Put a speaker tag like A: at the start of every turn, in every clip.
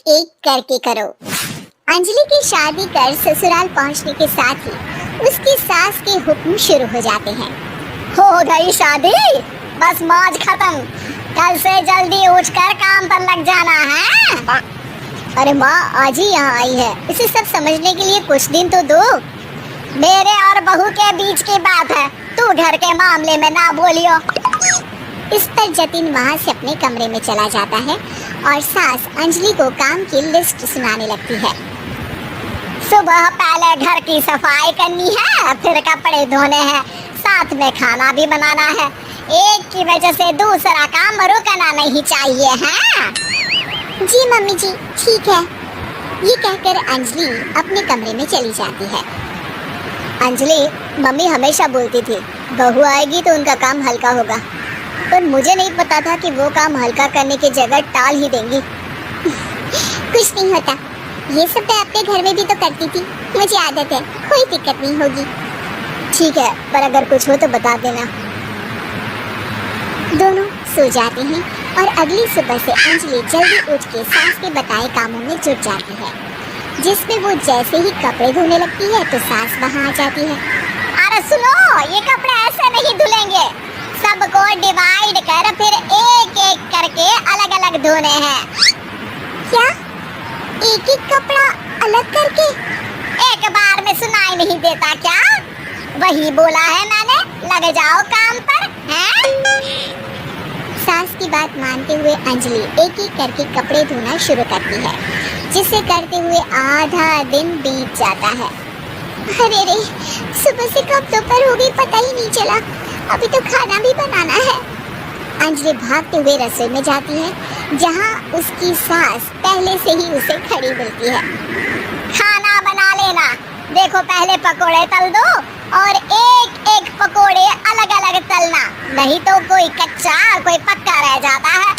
A: एक करके करो। अंजलि की शादी कर ससुराल पहुंचने के साथ ही उसकी सास के हुक्म शुरू हो जाते हैं।
B: हो गई शादी, बस मौज खत्म। कल से जल्दी उठकर काम पर लग जाना है।
A: अरे माँ आज ही यहाँ आई है, इसे सब समझने के लिए कुछ दिन तो दो।
B: मेरे और बहू के बीच की बात है, तू घर के मामले में ना बोलियो।
A: इस पर जतिन वहाँ से अपने कमरे में चला जाता है और सास अंजलि को काम की लिस्ट सुनाने लगती है।
B: सुबह पहले घर की सफाई करनी है, फिर कपड़े धोने हैं, साथ में खाना भी बनाना है। एक की वजह से दूसरा काम रुकना नहीं चाहिए है।
A: जी मम्मी जी ठीक है। ये कहकर अंजलि अपने कमरे में चली जाती है।
B: अंजलि, मम्मी हमेशा बोलती थी बहू आएगी तो उनका काम हल्का होगा, पर मुझे नहीं पता था कि वो काम हल्का करने की जगह टाल ही देंगी।
A: कुछ नहीं होता, ये सब मैं अपने घर में भी तो करती थी, मुझे आदत है, कोई दिक्कत नहीं होगी।
B: ठीक है, पर अगर कुछ हो तो बता देना।
A: दोनों सो जाते हैं और अगली सुबह से अंजलि जल्दी उठ के सास के बताए कामों में जुट जाती है, जिसमें वो जैसे ही कपड़े धोने लगती है तो सास वहाँ आ जाती है।
B: अरे सुनो, ये कपड़े ऐसे नहीं धुलेंगे, सबको डिवाइड कर फिर एक एक करके अलग अलग धोने हैं।
A: क्या? एक एक कपड़ा अलग करके?
B: एक बार में सुनाई नहीं देता क्या? वही बोला है मैंने, लग जाओ काम पर हैं?
A: सास की बात मानते हुए अंजलि एक एक करके कपड़े धोना शुरू करती है, जिसे करते हुए आधा दिन बीत जाता है। अरे रे, सुबह से कब दोपहर हो गई पता ही नहीं चला, अभी तो खाना भी बनाना है। अंजलि भागते हुए रसोई में जाती है, जहाँ उसकी सास पहले से ही उसे खड़ी मिलती है।
B: खाना बना लेना, देखो पहले पकोड़े तल दो और एक एक पकोड़े अलग अलग तलना, नहीं तो कोई कच्चा कोई पक्का रह जाता है।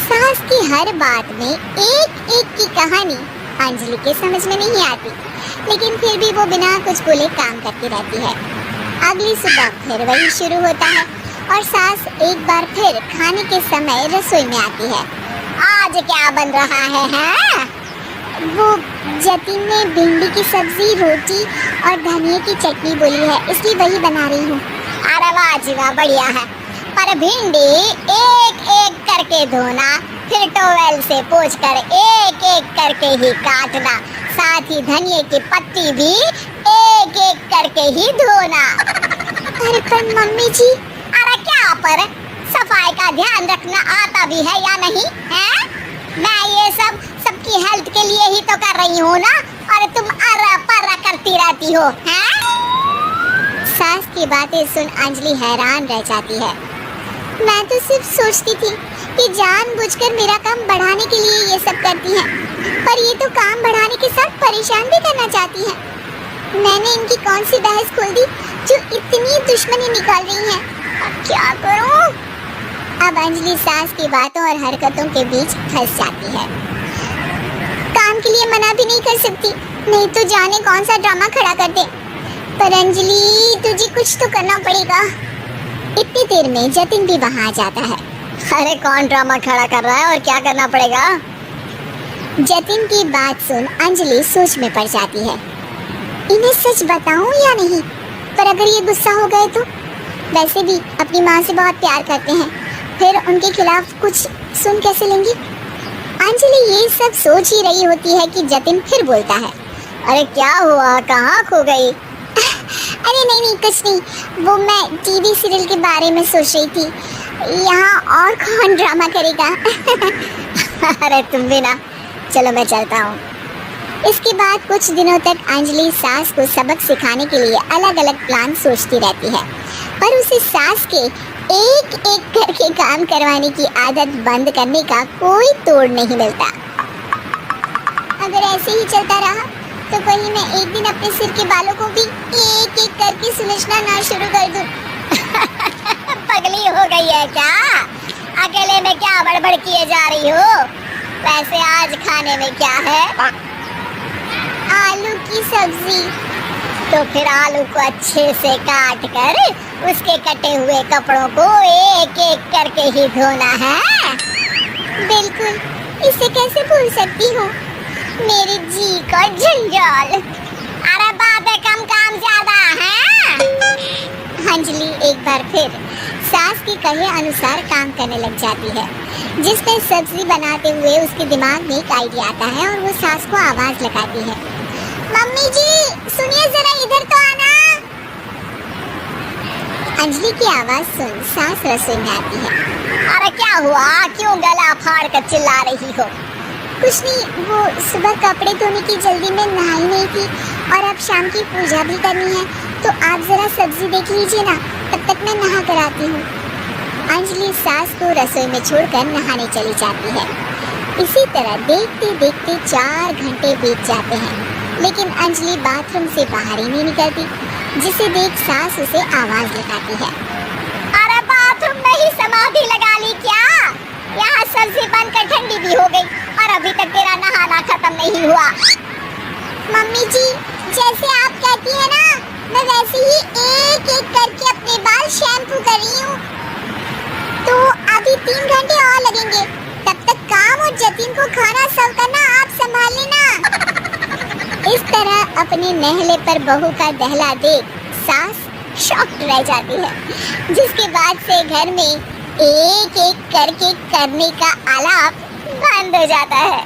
A: सास की हर बात में एक एक की कहानी अंजलि के समझ में नहीं आती, लेकिन फिर भी वो बिना कुछ बोले काम करती रहती है। अगली सुबह फिर वही शुरू होता है और सास एक बार फिर खाने के समय रसोई में आती है।
B: आज क्या बन रहा है?
A: वो जतिन ने भिंडी की सब्जी, रोटी और धनिया की चटनी बोली है, इसलिए वही बना रही हूँ।
B: अरे वाह जी वाह, बढ़िया है। पर भिंडी एक एक करके धोना, फिर टोवेल से पोंछकर एक एक करके ही काटना, साथ ही धनिया की पत्ती भी एक एक करके ही धोना।
A: अरे पर मम्मी जी।
B: अरे क्या पर? सफाई का ध्यान रखना आता भी है या नहीं है? मैं ये सब सबकी हेल्थ के लिए ही तो कर रही हूँ ना, और तुम अर्रा पर्रा करती रहती हो हैं?
A: सास की बातें सुन अंजलि हैरान रह जाती है। मैं तो सिर्फ सोचती थी कि जानबूझकर मेरा काम बढ़ाने के लिए ये सब करती हैं, पर ये तो काम बढ़ाने के साथ परेशान भी करना चाहती हैं। मैंने इनकी कौन सी बहस खोल दी जो इतनी दुश्मनी निकाल रही हैं? अब क्या करूं? अब अंजलि सास की बातों और हरकतों के बीच फंस जाती है। काम के लिए मना भी नहीं कर सकती, नहीं तो जाने कौन सा ड्रामा खड़ा कर दे। पर अंजलि तुझे कुछ तो करना पड़ेगा। इतनी देर में जतिन भी वहाँ आ जाता है।
B: अरे कौन ड्रामा खड़ा कर रहा है और क्या करना पड़ेगा?
A: जतिन की बात सुन अंजलि सोच में पड़ जाती है। इन्हें सच बताऊं या नहीं? पर अगर ये गुस्सा हो गए तो? वैसे भी अपनी माँ से बहुत प्यार करते हैं, फिर उनके खिलाफ कुछ सुन कैसे लेंगी? अंजलि ये सब सोच ही रही होती है कि जतिन फिर बोलता है।
B: अरे क्या हुआ, कहाँ खो गई?
A: अरे नहीं कुछ नहीं, वो मैं टीवी सीरियल के बारे में सोच रही थी। यहाँ और कौन ड्रामा करेगा?
B: अरे तुम भी ना, चलो मैं चलता हूँ।
A: इसके बाद कुछ दिनों तक अंजलि सास को सबक सिखाने के लिए अलग अलग प्लान सोचती रहती है, पर उसे सास के एक एक करके काम करवाने की आदत बंद करने का कोई तोड़ नहीं मिलता। अगर ऐसे ही चलता रहा तो कहीं मैं एक दिन अपने सिर के बालों को भी एक एक करके सुलझना ना शुरू कर दूं।
B: पगली हो गई है क्या? अकेले में क्या बड़बड़ किए जा रही हो? वैसे आज खाने में क्या है?
A: आलू की सब्जी।
B: तो फिर आलू को अच्छे से काट कर उसके कटे हुए कपड़ों को एक एक करके ही धोना है।
A: बिल्कुल, इसे कैसे भूल सकती हूँ?
B: मेरी जी को जंजाल। अरे बातें कम काम ज्यादा है।
A: अंजलि एक बार फिर सास के कहे अनुसार काम करने लग जाती है, जिसमें सब्जी बनाते हुए उसके दिमाग में एक आइडिया आता है और वो सास को आवाज लगाती है।
B: मम्मी जी सुनिए जरा इधर तो आना।
A: अंजलि की आवाज सुन सास रसोई में आती है।
B: अरे क्या हुआ, क्यों गला फाड़ कर चिल्ला रही हो?
A: कुछ नहीं, वो सुबह कपड़े धोने की जल्दी में नहाई नहीं थी और अब शाम की पूजा भी करनी है, तो आप जरा सब्जी देख लीजिए ना, तब तक मैं नहा कर आती हूँ। अंजलि सास को रसोई में छोड़कर नहाने चली जाती है। इसी तरह देखते देखते 4 घंटे बीत जाते हैं, लेकिन अंजलि बाथरूम से बाहर ही नहीं निकलती, जिसे देख सास उसे आवाज लगाती है।
B: अरे बाथरूम में ही समाधि लगा ली क्या? यहाँ सब्जी बनकर ठंडी भी हो गई और अभी तक तेरा नहाना खत्म नहीं हुआ।
A: मम्मी जी जैसे आप कहती हैं ना, मैं वैसे ही एक एक करके अपने बाल शैम्पू कर रही हूँ। तो अभी 3 घंटे और लगेंगे, तब तक काम और जतिन को खाना सर्व करना आप संभाल लेना। इस तरह अपने नहले पर बहू का दहला देख सास शॉक्ड रह जाती है, जिसके बाद से घर में एक एक करके करने का आलाप बंद हो जाता है।